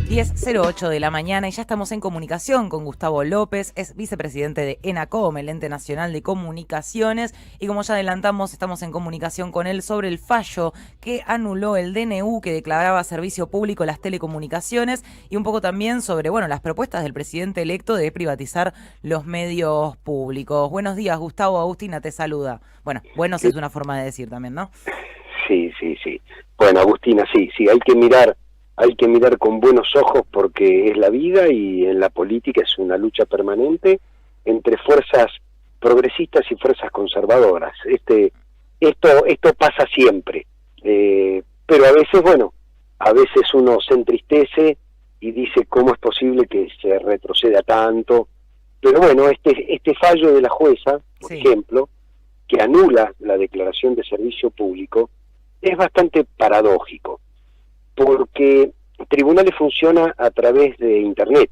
10:08 de la mañana y ya estamos en comunicación con Gustavo López, es vicepresidente de ENACOM, el Ente Nacional de Comunicaciones, y como ya adelantamos, estamos en comunicación con él sobre el fallo que anuló el DNU que declaraba servicio público las telecomunicaciones y un poco también sobre, las propuestas del presidente electo de privatizar los medios públicos. Buenos días, Gustavo. Agustina te saluda. Buenos es una forma de decir también, ¿no? Sí. Bueno, Agustina, sí, hay que mirar con buenos ojos porque es la vida y en la política es una lucha permanente entre fuerzas progresistas y fuerzas conservadoras. Esto pasa siempre, pero a veces uno se entristece y dice cómo es posible que se retroceda tanto. Pero este fallo de la jueza, por ejemplo, que anula la declaración de servicio público, es bastante paradójico, porque tribunales funciona a través de Internet.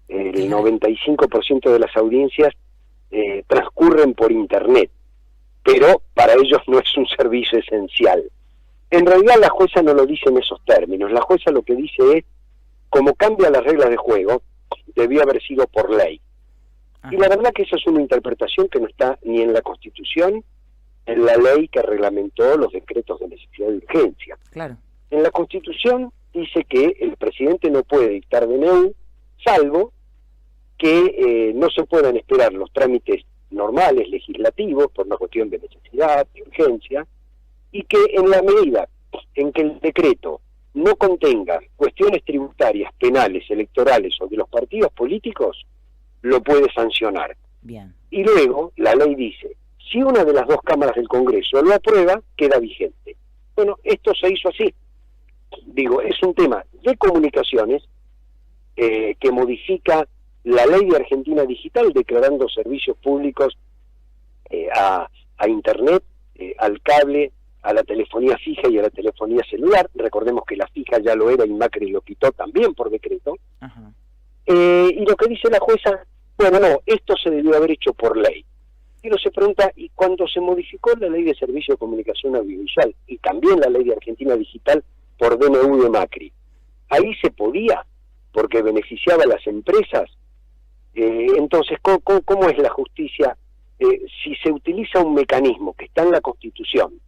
El 95% de las audiencias transcurren por Internet, pero para ellos no es un servicio esencial. En realidad la jueza no lo dice en esos términos. La jueza lo que dice es, como cambia las reglas de juego, debió haber sido por ley. Y la verdad que esa es una interpretación que no está ni en la Constitución, en la ley que reglamentó los decretos de necesidad y urgencia. Claro. En la Constitución dice que el presidente no puede dictar DNU, salvo que no se puedan esperar los trámites normales, legislativos, por una cuestión de necesidad, de urgencia, y que en la medida en que el decreto no contenga cuestiones tributarias, penales, electorales o de los partidos políticos, lo puede sancionar. Bien. Y luego la ley dice, si una de las dos cámaras del Congreso lo aprueba, queda vigente. Bueno, esto se hizo así. Es un tema de comunicaciones que modifica la ley de Argentina Digital, declarando servicios públicos a Internet, al cable, a la telefonía fija y a la telefonía celular. Recordemos que la fija ya lo era y Macri lo quitó también por decreto. Ajá. Y lo que dice la jueza, esto se debió haber hecho por ley. Y uno se pregunta, ¿y cuando se modificó la ley de servicio de comunicación audiovisual y también la ley de Argentina Digital por DNU de Macri, ahí se podía, porque beneficiaba a las empresas? Entonces, ¿cómo es la justicia? Si se utiliza un mecanismo que está en la Constitución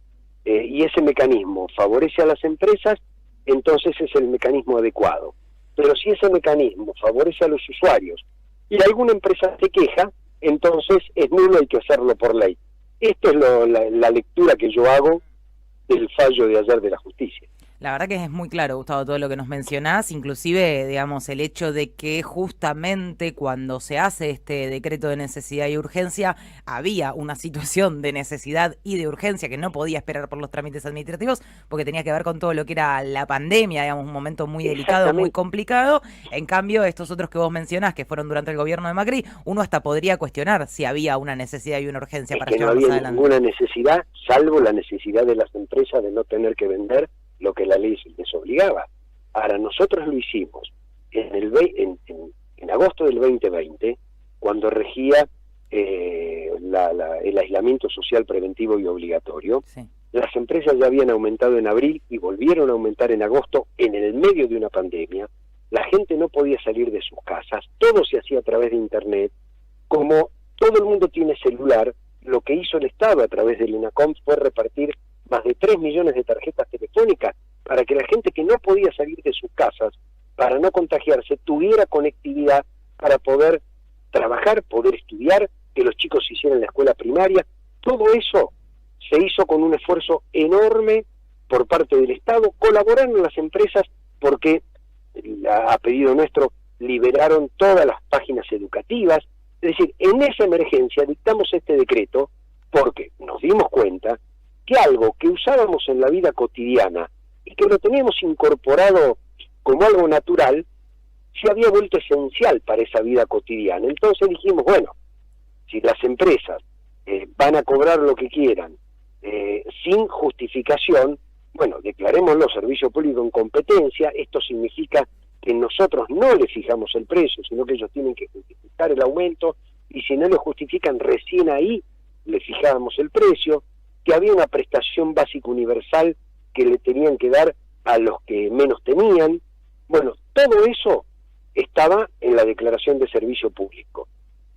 y ese mecanismo favorece a las empresas, entonces es el mecanismo adecuado. Pero si ese mecanismo favorece a los usuarios y alguna empresa se queja, entonces es nulo, hay que hacerlo por ley. Esta es la lectura que yo hago del fallo de ayer de la justicia. La verdad que es muy claro, Gustavo, todo lo que nos mencionás, inclusive, el hecho de que justamente cuando se hace este decreto de necesidad y urgencia, había una situación de necesidad y de urgencia que no podía esperar por los trámites administrativos, porque tenía que ver con todo lo que era la pandemia, un momento muy delicado, muy complicado. En cambio, estos otros que vos mencionás, que fueron durante el gobierno de Macri, uno hasta podría cuestionar si había una necesidad y una urgencia para llevarlos adelante. No había ninguna necesidad, salvo la necesidad de las empresas de no tener que vender lo que la ley les obligaba. Ahora, nosotros lo hicimos en agosto del 2020, cuando regía el aislamiento social preventivo y obligatorio. Sí. Las empresas ya habían aumentado en abril y volvieron a aumentar en agosto en el medio de una pandemia. La gente no podía salir de sus casas, todo se hacía a través de Internet. Como todo el mundo tiene celular, lo que hizo el Estado a través del ENACOM fue repartir más de 3 millones de tarjetas telefónicas para que la gente que no podía salir de sus casas, para no contagiarse, tuviera conectividad para poder trabajar, poder estudiar, que los chicos hicieran la escuela primaria. Todo eso se hizo con un esfuerzo enorme por parte del Estado. Colaboraron las empresas porque, a pedido nuestro, liberaron todas las páginas educativas. Es decir, en esa emergencia dictamos este decreto porque nos dimos cuenta que algo que usábamos en la vida cotidiana y que lo teníamos incorporado como algo natural, se había vuelto esencial para esa vida cotidiana. Entonces dijimos, si las empresas van a cobrar lo que quieran sin justificación, declarémoslo servicio público en competencia. Esto significa que nosotros no le fijamos el precio, sino que ellos tienen que justificar el aumento, y si no lo justifican, recién ahí le fijábamos el precio, que había una prestación básica universal que le tenían que dar a los que menos tenían, Bueno, todo eso estaba en la declaración de servicio público.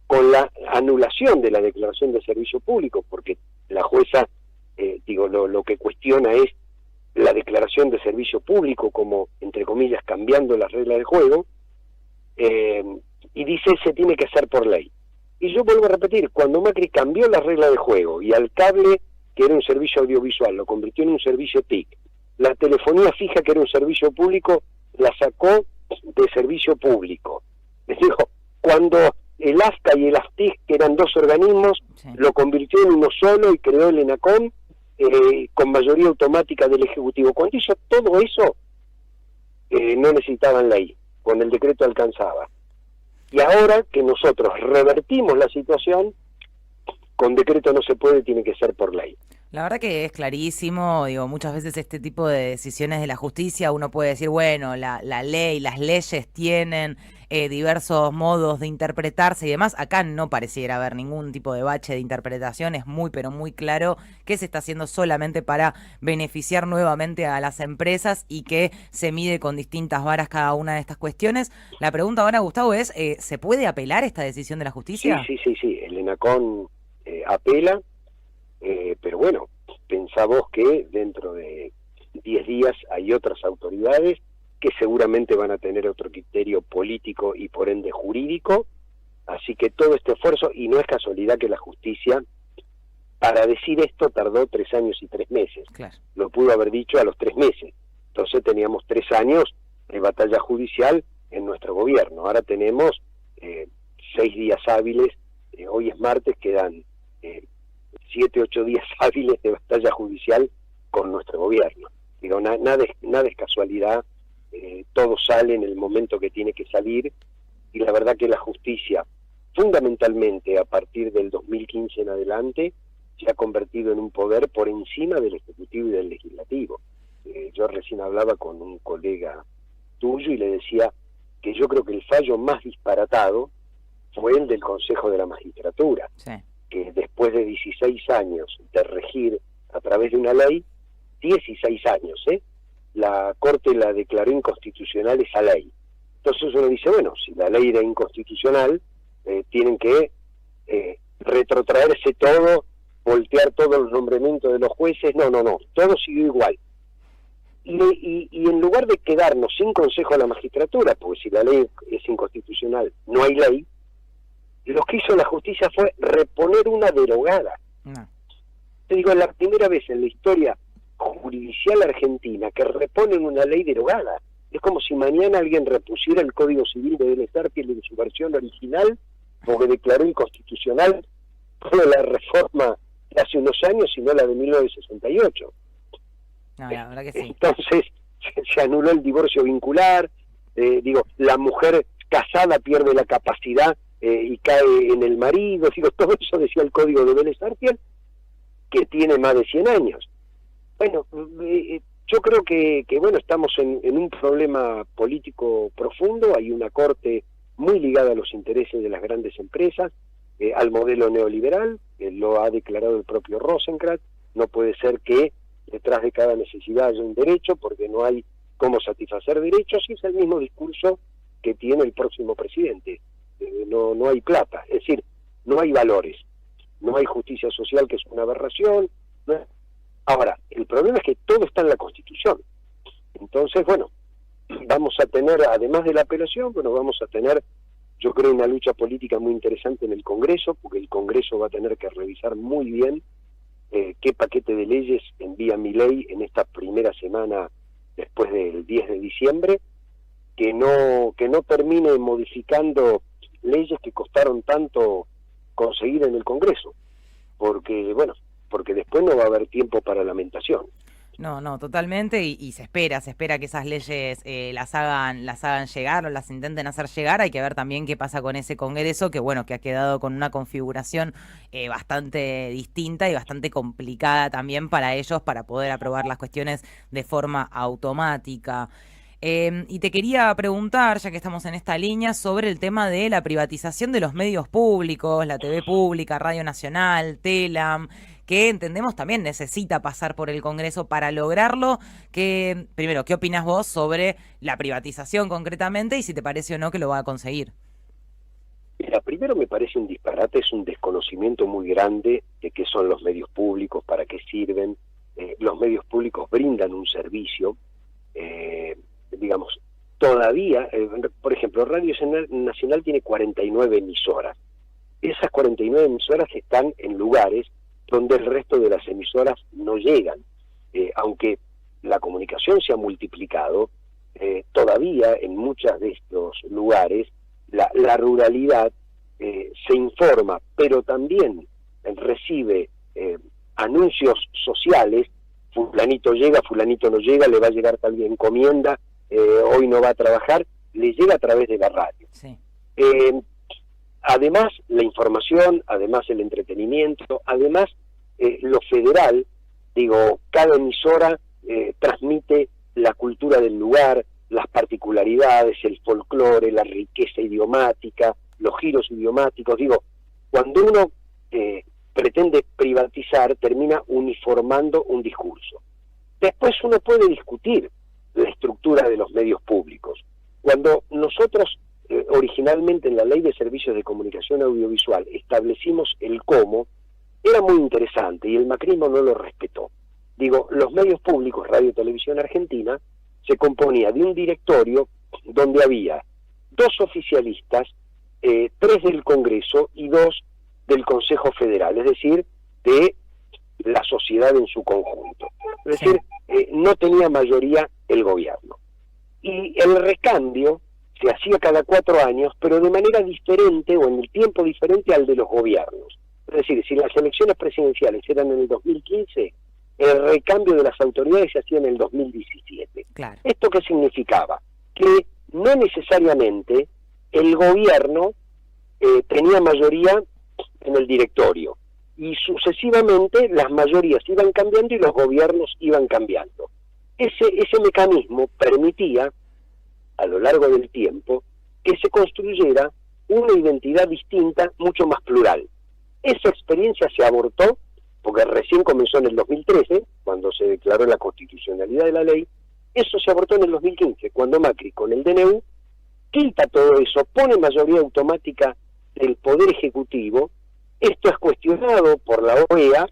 Con la anulación de la declaración de servicio público, porque la jueza, lo que cuestiona es la declaración de servicio público como, entre comillas, cambiando las reglas del juego, y dice se tiene que hacer por ley. Y yo vuelvo a repetir, cuando Macri cambió la regla de juego y al cable, que era un servicio audiovisual, lo convirtió en un servicio TIC, la telefonía fija, que era un servicio público, la sacó de servicio público. Les digo, cuando el AFCA y el AFTIC, que eran dos organismos, sí, lo convirtió en uno solo y creó el ENACOM con mayoría automática del Ejecutivo. Cuando hizo todo eso, no necesitaban ley, con el decreto alcanzaba. Y ahora que nosotros revertimos la situación, con decreto no se puede, tiene que ser por ley. La verdad que es clarísimo, digo, muchas veces este tipo de decisiones de la justicia uno puede decir, bueno, la ley, las leyes tienen diversos modos de interpretarse y demás. Acá no pareciera haber ningún tipo de bache de interpretación, es muy pero muy claro que se está haciendo solamente para beneficiar nuevamente a las empresas y que se mide con distintas varas cada una de estas cuestiones. La pregunta ahora, Gustavo, es, ¿se puede apelar esta decisión de la justicia? Sí, el ENACOM apela. Pero bueno, pensá vos que dentro de 10 días hay otras autoridades que seguramente van a tener otro criterio político y por ende jurídico, así que todo este esfuerzo, y no es casualidad que la justicia, para decir esto, tardó 3 años y 3 meses, claro. Lo pudo haber dicho a los 3 meses, entonces teníamos 3 años de batalla judicial en nuestro gobierno, ahora tenemos 6 días hábiles, hoy es martes, quedan 7, 8 días hábiles de batalla judicial con nuestro gobierno. Digo, nada es casualidad, todo sale en el momento que tiene que salir, y la verdad que la justicia, fundamentalmente a partir del 2015 en adelante, se ha convertido en un poder por encima del Ejecutivo y del Legislativo. Yo recién hablaba con un colega tuyo y le decía que yo creo que el fallo más disparatado fue el del Consejo de la Magistratura. Sí. Que después de 16 años de regir a través de una ley, 16 años, la Corte la declaró inconstitucional esa ley. Entonces uno dice, bueno, si la ley era inconstitucional, tienen que retrotraerse todo, voltear todos los nombramientos de los jueces. No, todo siguió igual. Y en lugar de quedarnos sin Consejo de la Magistratura, porque si la ley es inconstitucional, no hay ley, lo que hizo la justicia fue reponer una derogada. No. Te digo, es la primera vez en la historia jurisdiccional argentina que reponen una ley derogada. Es como si mañana alguien repusiera el Código Civil de Vélez Arfiel en su versión original, porque declaró inconstitucional no la reforma de hace unos años, sino la de 1968. No, la verdad que sí. Entonces se anuló el divorcio vincular, la mujer casada pierde la capacidad y cae en el marido, todo eso decía el Código de Vélez Arfiel, que tiene más de 100 años. Bueno, yo creo que estamos en un problema político profundo, hay una corte muy ligada a los intereses de las grandes empresas, al modelo neoliberal, lo ha declarado el propio Rosenkrantz. No puede ser que detrás de cada necesidad haya un derecho, porque no hay cómo satisfacer derechos, y es el mismo discurso que tiene el próximo presidente. No hay plata, es decir, no hay valores, no hay justicia social, que es una aberración. Ahora, el problema es que todo está en la Constitución. Entonces, vamos a tener, además de la apelación, vamos a tener, yo creo, una lucha política muy interesante en el Congreso, porque el Congreso va a tener que revisar muy bien qué paquete de leyes envía Milei en esta primera semana después del 10 de diciembre, que no termine modificando leyes que costaron tanto conseguir en el Congreso, porque después no va a haber tiempo para lamentación. No, totalmente, y se espera que esas leyes las hagan llegar o las intenten hacer llegar. Hay que ver también qué pasa con ese Congreso, que ha quedado con una configuración bastante distinta y bastante complicada también para ellos, para poder aprobar las cuestiones de forma automática. Y te quería preguntar, ya que estamos en esta línea, sobre el tema de la privatización de los medios públicos, la TV pública, Radio Nacional, Telam. que entendemos también necesita pasar por el Congreso para lograrlo. Primero, ¿qué opinás vos sobre la privatización concretamente y si te parece o no que lo va a conseguir? Mira, primero me parece un disparate, es un desconocimiento muy grande de qué son los medios públicos, para qué sirven. Los medios públicos brindan un servicio, digamos, todavía, por ejemplo, Radio Nacional tiene 49 emisoras. Esas 49 emisoras están en lugares donde el resto de las emisoras no llegan. Aunque la comunicación se ha multiplicado, todavía en muchos de estos lugares la ruralidad se informa, pero también recibe anuncios sociales. Fulanito llega, fulanito no llega, le va a llegar tal encomienda, hoy no va a trabajar, le llega a través de la radio. Sí. Además, la información, además el entretenimiento, además lo federal, digo, cada emisora transmite la cultura del lugar, las particularidades, el folclore, la riqueza idiomática, los giros idiomáticos. Digo, cuando uno pretende privatizar, termina uniformando un discurso. Después uno puede discutir la estructura de los medios públicos. Cuando nosotros originalmente en la Ley de Servicios de Comunicación Audiovisual establecimos el cómo, era muy interesante y el macrismo no lo respetó. Digo, los medios públicos, Radio y Televisión Argentina, se componía de un directorio donde había 2 oficialistas, 3 del Congreso y 2 del Consejo Federal, es decir, de la sociedad en su conjunto. Es decir, no tenía mayoría el gobierno. Y el recambio se hacía cada 4 años, pero de manera diferente o en el tiempo diferente al de los gobiernos. Es decir, si las elecciones presidenciales eran en el 2015, el recambio de las autoridades se hacía en el 2017. Claro. ¿Esto qué significaba? Que no necesariamente el gobierno tenía mayoría en el directorio, y sucesivamente las mayorías iban cambiando y los gobiernos iban cambiando. Ese mecanismo permitía, a lo largo del tiempo, que se construyera una identidad distinta, mucho más plural. Esa experiencia se abortó porque recién comenzó en el 2013, cuando se declaró la constitucionalidad de la ley. Eso se abortó en el 2015, cuando Macri, con el DNU, quita todo eso, pone mayoría automática del Poder Ejecutivo. Esto es cuestionado por la OEA,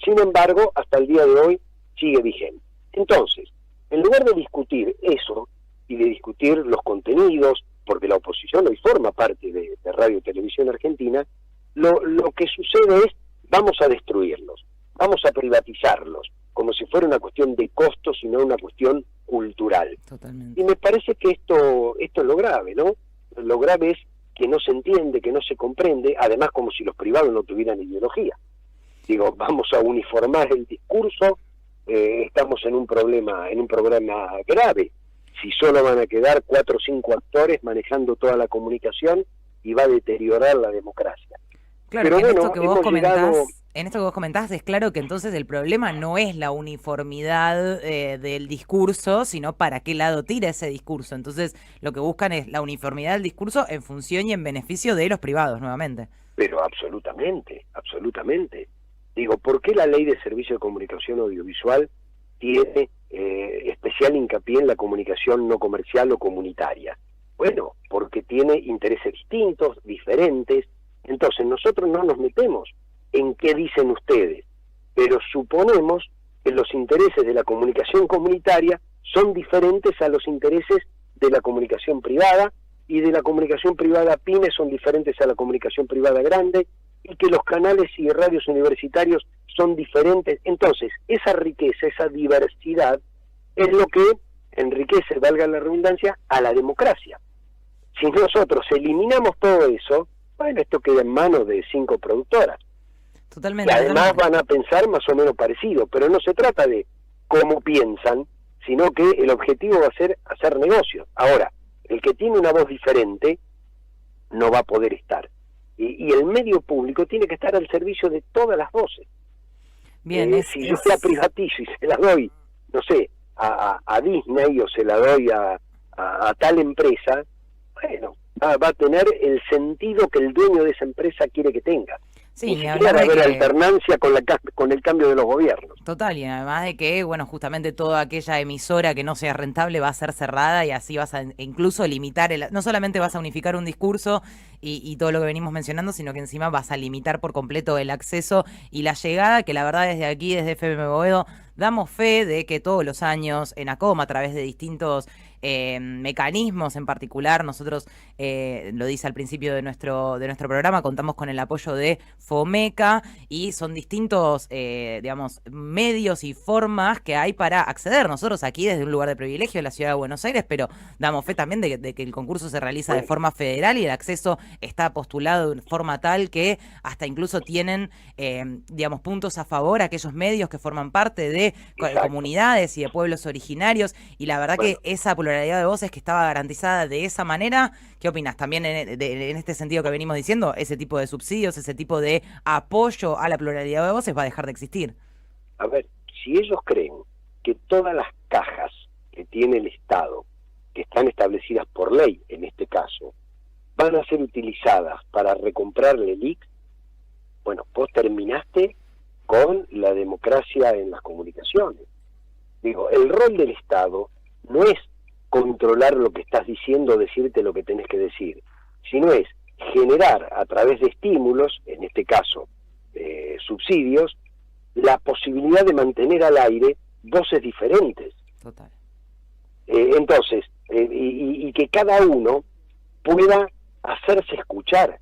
sin embargo, hasta el día de hoy sigue vigente. Entonces, en lugar de discutir eso y de discutir los contenidos, porque la oposición hoy forma parte de Radio y Televisión Argentina, lo que sucede es, vamos a destruirlos, vamos a privatizarlos, como si fuera una cuestión de costos y no una cuestión cultural. Totalmente. Y me parece que esto es lo grave, ¿no? Lo grave es que no se entiende, que no se comprende, además como si los privados no tuvieran ideología. Digo, vamos a uniformar el discurso, estamos en un programa grave. Si solo van a quedar 4 o 5 actores manejando toda la comunicación, y va a deteriorar la democracia. Claro, pero que bueno, en esto que vos comentás, llegado... en esto que vos comentás es claro que entonces el problema no es la uniformidad del discurso, sino para qué lado tira ese discurso. Entonces lo que buscan es la uniformidad del discurso en función y en beneficio de los privados nuevamente. Pero absolutamente, absolutamente. Digo, ¿por qué la Ley de Servicio de Comunicación Audiovisual tiene especial hincapié en la comunicación no comercial o comunitaria? Bueno, porque tiene intereses distintos, diferentes. Entonces nosotros no nos metemos en qué dicen ustedes, pero suponemos que los intereses de la comunicación comunitaria son diferentes a los intereses de la comunicación privada, y de la comunicación privada pyme son diferentes a la comunicación privada grande, y que los canales y radios universitarios son diferentes. Entonces, esa riqueza, esa diversidad, es lo que enriquece, valga la redundancia, a la democracia. Si nosotros eliminamos todo eso, bueno, esto queda en manos de 5 productoras. Totalmente. Y además van a pensar más o menos parecido, pero no se trata de cómo piensan, sino que el objetivo va a ser hacer negocios. Ahora, el que tiene una voz diferente no va a poder estar. Y el medio público tiene que estar al servicio de todas las voces. Bien, si yo la privatizo y se la doy, no sé, a Disney o se la doy a tal empresa, bueno, va a tener el sentido que el dueño de esa empresa quiere que tenga. Sí, Ni ni siquiera hablar va a de haber que... alternancia con el cambio de los gobiernos. Total, y además de que, bueno, justamente toda aquella emisora que no sea rentable va a ser cerrada y así vas a incluso limitar, no solamente vas a unificar un discurso y todo lo que venimos mencionando, sino que encima vas a limitar por completo el acceso y la llegada, que la verdad desde aquí, desde FM Boedo, damos fe de que todos los años en ACOM, a través de distintos mecanismos en particular, nosotros, lo dice al principio de nuestro programa, contamos con el apoyo de FOMECA y son distintos, digamos, medios y formas que hay para acceder. Nosotros aquí desde un lugar de privilegio en la ciudad de Buenos Aires, pero damos fe también de que el concurso se realiza de forma federal y el acceso está postulado de forma tal que hasta incluso tienen, digamos, puntos a favor a aquellos medios que forman parte de comunidades y de pueblos originarios, y la verdad que esa pluralidad de voces que estaba garantizada de esa manera, ¿qué opinas? También en este sentido que venimos diciendo, ese tipo de subsidios, ese tipo de apoyo a la pluralidad de voces va a dejar de existir. A ver, si ellos creen que todas las cajas que tiene el Estado, que están establecidas por ley en este caso, van a ser utilizadas para recomprarle el IC, bueno, vos terminaste con la democracia en las comunicaciones. Digo, el rol del Estado no es controlar lo que estás diciendo, decirte lo que tenés que decir, sino es generar a través de estímulos, en este caso subsidios, la posibilidad de mantener al aire voces diferentes. Total. Entonces, y que cada uno pueda hacerse escuchar.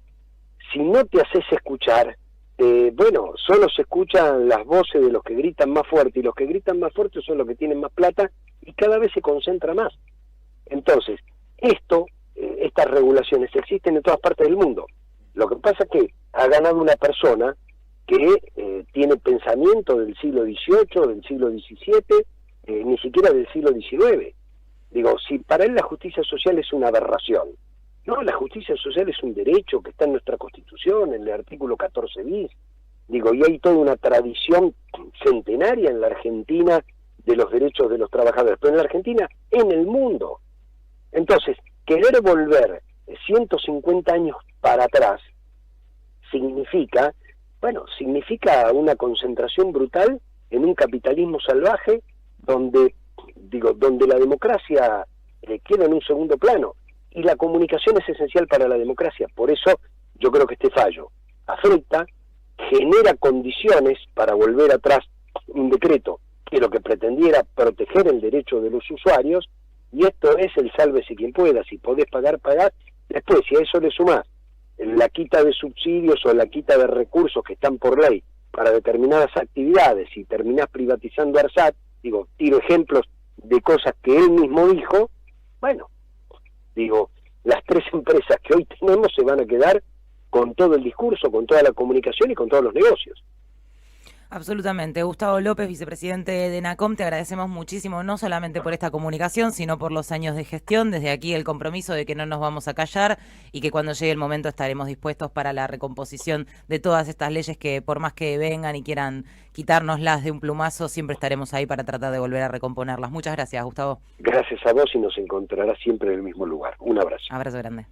Si no te haces escuchar, bueno, solo se escuchan las voces de los que gritan más fuerte, y los que gritan más fuerte son los que tienen más plata, y cada vez se concentra más. Entonces, estas regulaciones existen en todas partes del mundo. Lo que pasa es que ha ganado una persona que tiene pensamiento del siglo XVIII, del siglo XVII, ni siquiera del siglo XIX. Digo, si para él la justicia social es una aberración, no, la justicia social es un derecho que está en nuestra Constitución, en el artículo 14 bis. Digo, y hay toda una tradición centenaria en la Argentina de los derechos de los trabajadores, pero en la Argentina, en el mundo. Entonces, querer volver 150 años para atrás significa una concentración brutal en un capitalismo salvaje donde la democracia queda en un segundo plano, y la comunicación es esencial para la democracia. Por eso yo creo que este fallo afecta, genera condiciones para volver atrás un decreto que lo que pretendiera proteger el derecho de los usuarios, y esto es el sálvese quien pueda. Si podés pagar, pagás. Después, si a eso le sumás la quita de subsidios o la quita de recursos que están por ley para determinadas actividades y terminás privatizando ARSAT, tiro ejemplos de cosas que él mismo dijo, las tres empresas que hoy tenemos se van a quedar con todo el discurso, con toda la comunicación y con todos los negocios. Absolutamente. Gustavo López, vicepresidente de NACOM, te agradecemos muchísimo, no solamente por esta comunicación, sino por los años de gestión. Desde aquí el compromiso de que no nos vamos a callar y que cuando llegue el momento estaremos dispuestos para la recomposición de todas estas leyes que, por más que vengan y quieran quitárnoslas de un plumazo, siempre estaremos ahí para tratar de volver a recomponerlas. Muchas gracias, Gustavo. Gracias a vos, y nos encontrarás siempre en el mismo lugar. Un abrazo. Abrazo grande.